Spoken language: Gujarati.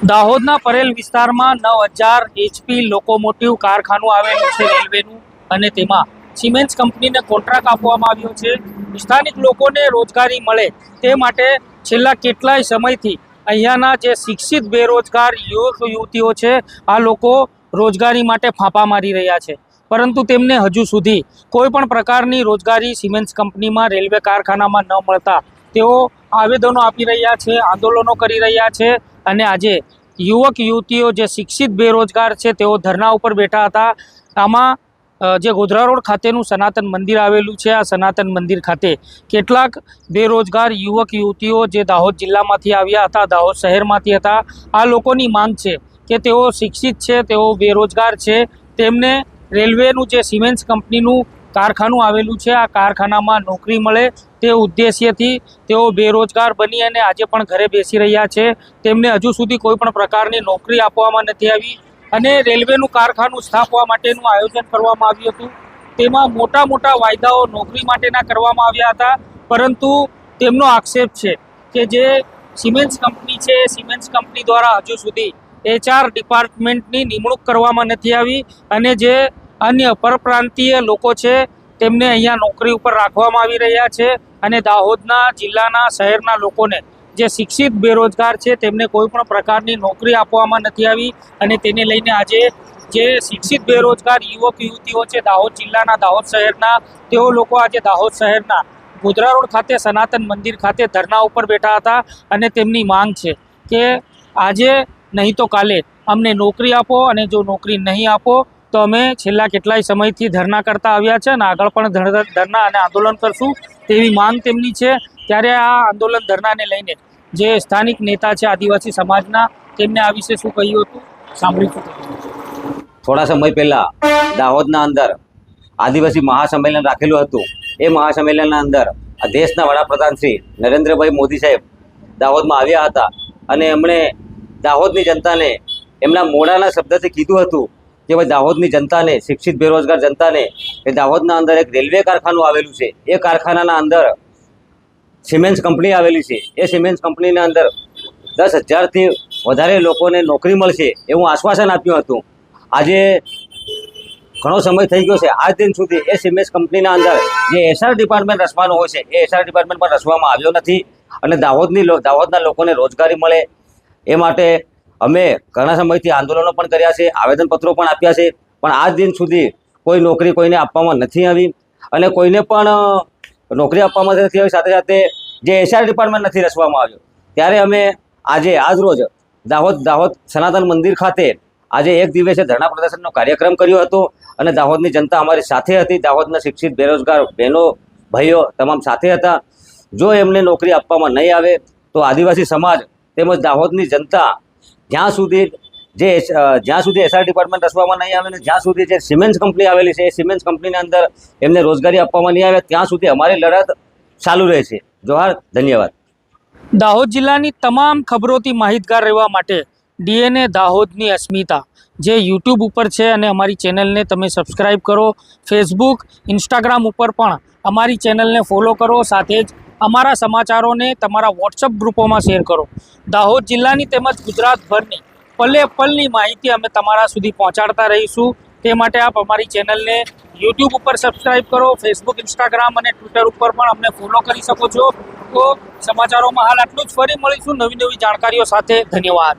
દાહોદના પરેલ વિસ્તારમાં 9000 HP લોકોમોટિવ કારખાનું આવેલું છે રેલવેનું, અને તેમાં સિમેન્સ કંપનીને કોન્ટ્રાક્ટ આપવામાં આવ્યો છે. સ્થાનિક લોકોને રોજગારી મળે તે માટે છેલ્લા કેટલાય સમયથી અહીંયાના જે શિક્ષિત બેરોજગાર યુવક યુવતીઓ છે આ લોકો રોજગારી માટે ફાંફા મારી રહ્યા છે, પરંતુ તેમને હજુ સુધી કોઈ પણ પ્રકારની રોજગારી સિમેન્સ કંપનીમાં રેલવે કારખાનામાં ન મળતા તેઓ આવેદનો આપી રહ્યા છે, આંદોલનો કરી રહ્યા છે. અને આજે યુવક યુવતીઓ જે શિક્ષિત બેરોજગાર છે તેઓ ધરણા ઉપર બેઠા હતા. આમાં જે ગોધરા રોડ ખાતેનું સનાતન મંદિર આવેલું છે, આ સનાતન મંદિર ખાતે કેટલાક બેરોજગાર યુવક યુવતીઓ જે દાહોદ જિલ્લામાંથી આવ્યા હતા, દાહોદ શહેરમાંથી હતા, આ લોકોની માંગ છે કે તેઓ શિક્ષિત છે, તેઓ બેરોજગાર છે, તેમને રેલવેનું જે સિમેન્સ કંપનીનું કારખાનું આવેલું છે આ કારખાનામાં નોકરી મળે તે ઉદ્દેશ્યથી તેઓ બેરોજગાર બની અને આજે પણ ઘરે બેસી રહ્યા છે. તેમને હજુ સુધી કોઈ પણ પ્રકારની નોકરી આપવામાં નથી આવી અને રેલવેનું કારખાનું સ્થાપવા માટેનું આયોજન કરવામાં આવ્યું હતું. તેમાં મોટા મોટા વાયદાઓ નોકરી માટેના કરવામાં આવ્યા હતા, પરંતુ તેમનો આક્ષેપ છે કે જે સિમેન્સ કંપની છે સિમેન્સ કંપની દ્વારા હજુ સુધી HR ડિપાર્ટમેન્ટની નિમણૂક કરવામાં નથી આવી અને જે અન્ય પરપ્રાંતીય લોકો છે તેમને અહીંયા નોકરી ઉપર રાખવામાં આવી રહ્યા છે. અને દાહોદના જિલ્લાના શહેરના લોકોને જે શિક્ષિત બેરોજગાર છે તેમને કોઈ પણ પ્રકારની નોકરી આપવામાં નથી આવી અને તેને લઈને આજે જે શિક્ષિત બેરોજગાર યુવક યુવતીઓ છે દાહોદ જિલ્લાના, દાહોદ શહેરના, તેઓ લોકો આજે દાહોદ શહેરના ગોધરા રોડ ખાતે સનાતન મંદિર ખાતે ધરણા ઉપર બેઠા હતા અને તેમની માંગ છે કે આજે નહીં તો કાલે અમને નોકરી આપો, અને જો નોકરી નહીં આપો તો અમે છેલ્લા કેટલાય સમયથી ધરણા કરતા આવ્યા છે અને આગળ પણ ધરણા અને આંદોલન કરશું તેવી માંગ તેમની છે. ત્યારે આ આંદોલન ધરણાને લઈને જે સ્થાનિક નેતા છે આદિવાસી સમાજના, તેમને આ વિશે શું કહ્યું હતું સાંભળીશું. થોડા સમય પહેલા દાહોદના અંદર આદિવાસી મહાસંમેલન રાખેલું હતું. એ મહાસંમેલનના અંદર આ દેશના વડાપ્રધાન શ્રી નરેન્દ્રભાઈ મોદી સાહેબ દાહોદમાં આવ્યા હતા અને એમણે દાહોદની જનતાને એમના મોઢાના શબ્દથી કીધું હતું કે ભાઈ દાહોદની જનતાને, શિક્ષિત બેરોજગાર જનતાને એ દાહોદના અંદર એક રેલવે કારખાનું આવેલું છે, એ કારખાનાના અંદર સિમેન્સ કંપની આવેલી છે. એ સિમેન્સ કંપનીના અંદર 10,000થી વધારે લોકોને નોકરી મળશે એવું આશ્વાસન આપ્યું હતું. આજે ઘણો સમય થઈ ગયો છે, આજ દિન સુધી એ સિમેન્સ કંપનીના અંદર જે HR ડિપાર્ટમેન્ટ રચવાનું હોય છે એ HR ડિપાર્ટમેન્ટ પણ રચવામાં આવ્યો નથી અને દાહોદના લોકોને રોજગારી મળે એ માટે અમે ઘણા સમયથી આંદોલનો પણ કર્યા છે, આવેદનપત્રો પણ આપ્યા છે, પણ આજ દિન સુધી કોઈ નોકરી કોઈને આપવામાં નથી આવી અને કોઈને પણ નોકરી આપવામાં નથી આવી. સાથે સાથે જે HR ડિપાર્ટમેન્ટ નથી રચવામાં આવ્યો. ત્યારે અમે આજરોજ દાહોદ સનાતન મંદિર ખાતે આજે એક દિવસે ધરણા પ્રદર્શનનો કાર્યક્રમ કર્યો હતો અને દાહોદની જનતા અમારી સાથે હતી. દાહોદના શિક્ષિત બેરોજગાર બહેનો ભાઈઓ તમામ સાથે હતા. જો એમને નોકરી આપવામાં નહીં આવે તો આદિવાસી સમાજ તેમજ દાહોદની જનતા જ્યાં સુધી HR ડિપાર્ટમેન્ટ રચવામાં નહીં આવે ને જ્યાં સુધી જે સિમેન્સ કંપની આવેલી છે એ સિમેન્સ કંપનીની અંદર એમને રોજગારી આપવામાં નહીં આવે ત્યાં સુધી અમારી લડત ચાલુ રહેશે. જોહાર, ધન્યવાદ. દાહોદ જિલ્લાની તમામ ખબરોથી માહિતગાર રહેવા માટે DNA દાહોદની અસ્મિતા જે YouTube ઉપર છે અને અમારી ચેનલને તમે સબસ્ક્રાઈબ કરો. ફેસબુક, ઇન્સ્ટાગ્રામ ઉપર પણ અમારી ચેનલને ફોલો કરો. સાથે જ અમારા સમાચારોને તમારા WhatsApp ગ્રુપોમાં શેર કરો. દાહોદ જિલ્લાની તેમજ ગુજરાતભરની પલે પલની માહિતી અમે તમારા સુધી પહોંચાડતા રહીશું. તે માટે આપ અમારી ચેનલને YouTube ઉપર સબસ્ક્રાઈબ કરો. ફેસબુક, ઇન્સ્ટાગ્રામ અને ટ્વિટર ઉપર પણ અમને ફોલો કરી શકો છો. તો સમાચારોમાં હાલ આટલું જ. ફરી મળીશું નવી જાણકારીઓ સાથે. ધન્યવાદ.